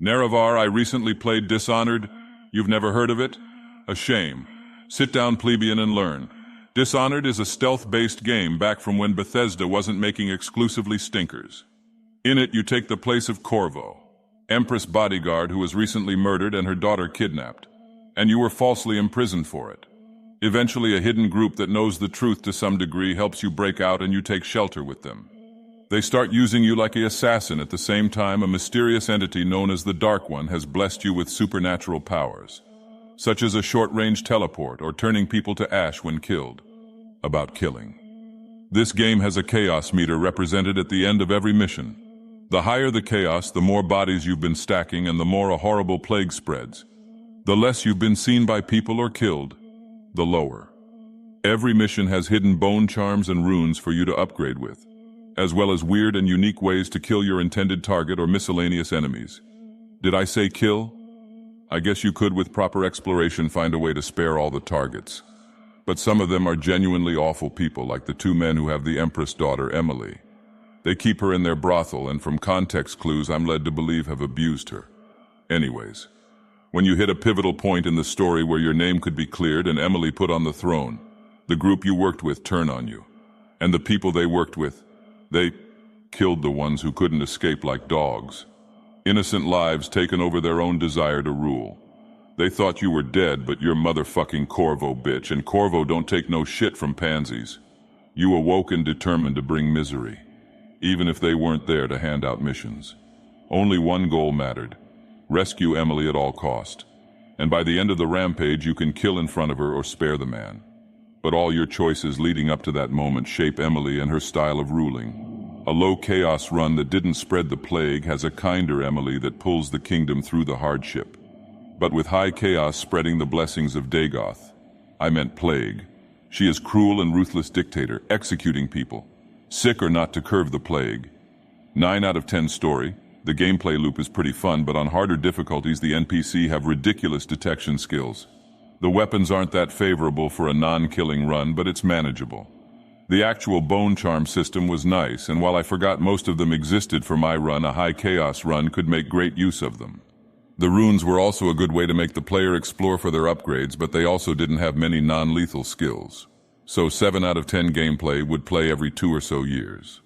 Nerevar, I recently played Dishonored. You've never heard of it? A shame. Sit down, plebeian, and learn. Dishonored is a stealth-based game back from when Bethesda wasn't making exclusively stinkers. In it, you take the place of Corvo, Empress bodyguard who was recently murdered and her daughter kidnapped, and you were falsely imprisoned for it. Eventually, a hidden group that knows the truth to some degree helps you break out and you take shelter with them. They start using you like an assassin. At the same time, a mysterious entity known as the Dark One has blessed you with supernatural powers, such as a short-range teleport or turning people to ash when killed. About killing. This game has a chaos meter represented at the end of every mission. The higher the chaos, the more bodies you've been stacking and the more a horrible plague spreads. The less you've been seen by people or killed, the lower. Every mission has hidden bone charms and runes for you to upgrade with, as well as weird and unique ways to kill your intended target or miscellaneous enemies. Did I say kill? I guess you could, with proper exploration, find a way to spare all the targets. But some of them are genuinely awful people, like the two men who have the Empress daughter, Emily. They keep her in their brothel, and from context clues I'm led to believe have abused her. Anyways, when you hit a pivotal point in the story where your name could be cleared and Emily put on the throne, the group you worked with turn on you. And the people they worked with, they killed the ones who couldn't escape like dogs. Innocent lives taken over their own desire to rule. They thought you were dead, but you're motherfucking Corvo, bitch, and Corvo don't take no shit from pansies. You awoke and determined to bring misery, even if they weren't there to hand out missions. Only one goal mattered: rescue Emily at all cost. And by the end of the rampage, you can kill in front of her or spare the man. But all your choices leading up to that moment shape Emily and her style of ruling. A low chaos run that didn't spread the plague has a kinder Emily that pulls the kingdom through the hardship. But with high chaos spreading the blessings of Dagoth, I meant plague. She is cruel and ruthless dictator, executing people, sick or not, to curb the plague. 9 out of 10 story. The gameplay loop is pretty fun, but on harder difficulties the NPC have ridiculous detection skills. The weapons aren't that favorable for a non-killing run, but it's manageable. The actual bone charm system was nice, and while I forgot most of them existed for my run, a high chaos run could make great use of them. The runes were also a good way to make the player explore for their upgrades, but they also didn't have many non-lethal skills. So 7 out of 10 gameplay would play every 2 or so years.